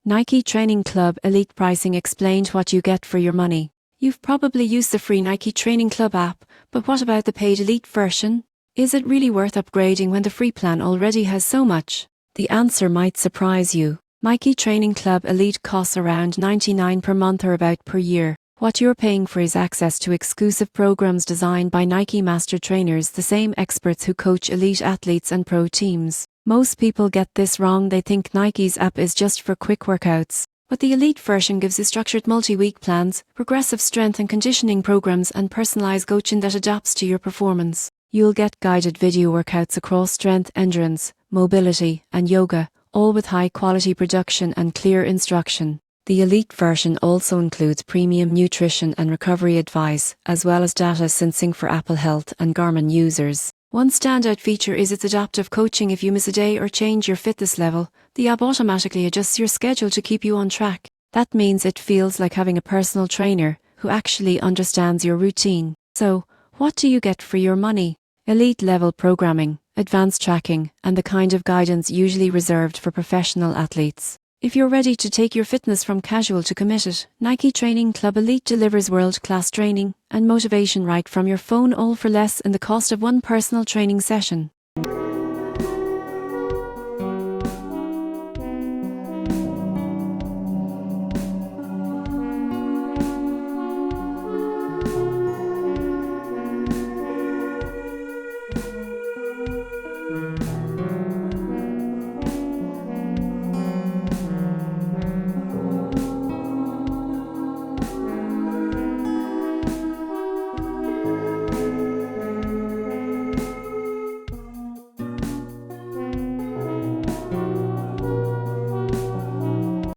Nike Training Club Elite Pricing explained what you get for your money. You've probably used the free Nike Training Club app, but what about the paid Elite version? Is it really worth upgrading when the free plan already has so much? The answer might surprise you. Nike Training Club Elite costs around $99 per month or about per year. What you're paying for is access to exclusive programs designed by Nike master trainers, the same experts who coach elite athletes and pro teams. Most people get this wrong. They think Nike's app is just for quick workouts. But the Elite version gives you structured multi-week plans, progressive strength and conditioning programs, and personalized coaching that adapts to your performance. You'll get guided video workouts across strength, endurance, mobility, and yoga, all with high-quality production and clear instruction. The Elite version also includes premium nutrition and recovery advice, as well as data syncing for Apple Health and Garmin users. One standout feature is its adaptive coaching. If you miss a day or change your fitness level, the app automatically adjusts your schedule to keep you on track. That means it feels like having a personal trainer who actually understands your routine. So, what do you get for your money? Elite level programming, advanced tracking, and the kind of guidance usually reserved for professional athletes. If you're ready to take your fitness from casual to committed, Nike Training Club Elite delivers world-class training and motivation right from your phone, all for less than the cost of one personal training session.